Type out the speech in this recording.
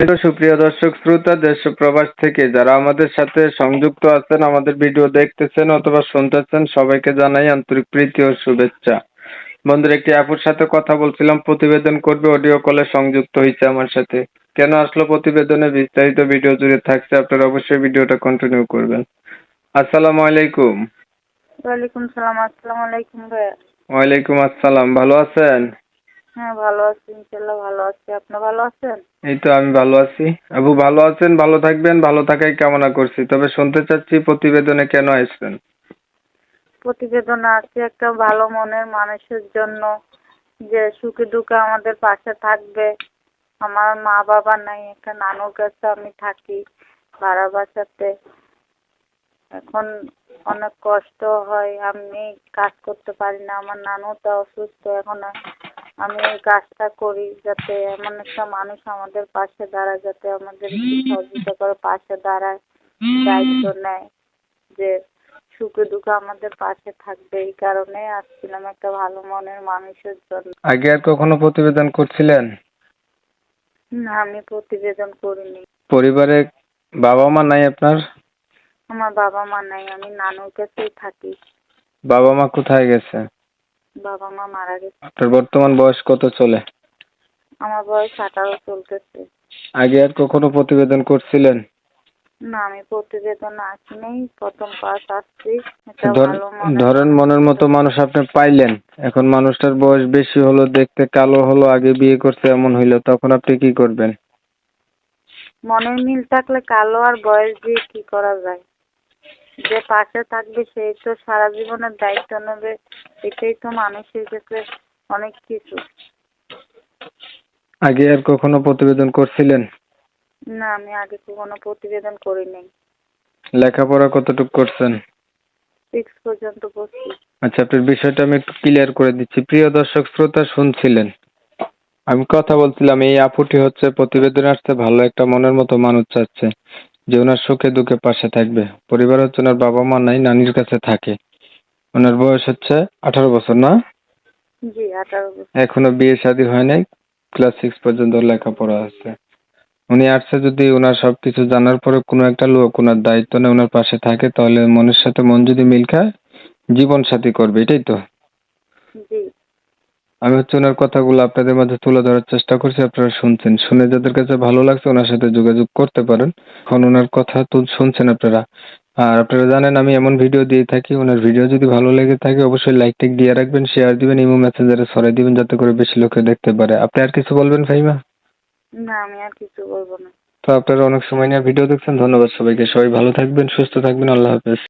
সুপ্রিয় দর্শক শ্রোতা দেশ ও প্রবাস থেকে যারা আমাদের সাথে সংযুক্ত আছেন, আমাদের ভিডিও দেখতেছেন অথবা শুনতেছেন, সবাইকে জানাই আন্তরিক প্রীতি ও শুভেচ্ছা। বন্ধুরা, একটি আপুর সাথে কথা বলছিলাম, প্রতিবেদন করবে, অডিও কলে সংযুক্ত হয়েছে আমার সাথে। কেন আসলো প্রতিবেদনে বিস্তারিত ভিডিও জুড়ে থাকছে, আপনারা অবশ্যই ভিডিওটা কন্টিনিউ করবেন। আসসালামু আলাইকুম। ওয়ালাইকুম সালাম। আসসালামু আলাইকুম ভাইয়া। ওয়ালাইকুম আসসালাম, ভালো আছেন? হ্যাঁ, ভালো আছি, ইনশাল্লাহ ভালো আছি। আপনি ভালো আছেন? এই তো আমি ভালো আছি। আপু ভালো আছেন, ভালো থাকবেন, ভালো থাকাই কামনা করছি। তবে শুনতে চাচ্ছি প্রতিবেদনে কেন আসছেন? প্রতিবেদন আছে একটা ভালো মনের মানুষের জন্য, যে সুখে দুঃখে আমাদের পাশে থাকবে। আমার মা বাবা নাই, একটা নানুর কাছে আমি থাকি ভাড়া বাসাতে। এখন অনেক কষ্ট হয়, আমি কাজ করতে পারি না, আমার নানুটা অসুস্থ। এখন আমি এই কাজটা করি যাতে এমন একটা মানুষ আমাদের পাশে দাঁড়ায়, যাতে আমাদের সহযোগিতা করে, পাশে দাঁড়ায়, দায়িত্ব নেয়, যে সুখে দুঃখে আমাদের পাশে থাকবে। এই কারণে আসছিলাম একটা ভালো মনের মানুষের জন্য। আগে আর কখনো প্রতিবেদন করছিলেন? না, আমি প্রতিবেদন করিনি। পরিবারে বাবা মা নাই আপনার? আমার বাবা মা নাই, আমি নানুর কাছেই থাকি। বাবা মা কোথায় গেছে? বাবা মা মারা গেছে। আপনার বর্তমান বয়স কত চলে? আমার বয়স 18 চলতেছে। আগে আর কখনো প্রতিবেদন করছিলেন? না, আমি প্রতিবেদন আসি নাই, প্রথম পাস আসছি। একটা ভালো ধরেন মনের মতো মানুষ আপনি পাইলেন, এখন মানুষটার বয়স বেশি হলো, দেখতে কালো হলো, আগে বিয়ে করছে এমন হইলো, তখন আপনি কি করবেন? মনের মিল থাকলে কালো আর বয়স দিয়ে কি করা যায়? যে পাশে থাকবে সেই তো সারা জীবনের দায়িত্ব নেবে, এটাই তো মানুষের কাছে অনেক কিছু। আগে আর কখনো প্রতিবেদন করছিলেন? না, আমি আগে কখনো প্রতিবেদন করি নাই। লেখাপড়া কতটুকু করছেন? 6 পর্যন্ত পড়ছি। আচ্ছা, আপনার বিষয়টা আমি একটু ক্লিয়ার করে দিচ্ছি। প্রিয় দর্শক শ্রোতা, শুনছিলেন আমি কথা বলছিলাম, এই আপুটি হচ্ছে প্রতিবেদনে আসছে, ভালো একটা মনের মতো মানুষ চাচ্ছে, যে ওনার সুখে দুঃখে পাশে থাকবে। পরিবার হচ্ছে ওনার বাবা মা নাই, নানির কাছে থাকে। ওনার বয়স হচ্ছে 18 বছর, না? জি, 18 বছর। এখনো বিয়ে শাদী হয় নাই, ক্লাস 6 পর্যন্ত লেখাপড়া আছে। উনি আসছে যদি ওনার সবকিছু জানার পরে কোনো একটা লোক ওনার দায়িত্ব নেয়, ওনার পাশে থাকে, তাহলে মনের সাথে মন যদি মিল খায়, জীবন সাথী করবে, এটাই তো। জি। আমি হচ্ছে ওনার কথাগুলো আপনাদের মাঝে তুলে ধরার চেষ্টা করছি, আপনারা শুনছেন। শুনে যাদের কাছে ভালো লাগছে ওনার সাথে যোগাযোগ করতে পারেন। এখন ওনার কথা তো শুনছেন আপনারা। আর আপনারা জানেন আমি এমন ভিডিও দিয়ে থাকি, ওনার ভিডিও যদি ভালো লেগে থাকে অবশ্যই লাইক টেক দিয়ে রাখবেন, শেয়ার দিবেন, ইমো মেসেঞ্জারে ছড়াই দিবেন, যাতে করে বেশি লোকে দেখতে পারে। আপনি আর কিছু বলবেন ফাহিমা? না, আমি আর কিছু বলবো না। তো আপনারা অনেক সময় নিয়ে ভিডিও দেখছেন, ধন্যবাদ সবাইকে। সবাই ভালো থাকবেন, সুস্থ থাকবেন, আল্লাহ হাফেজ।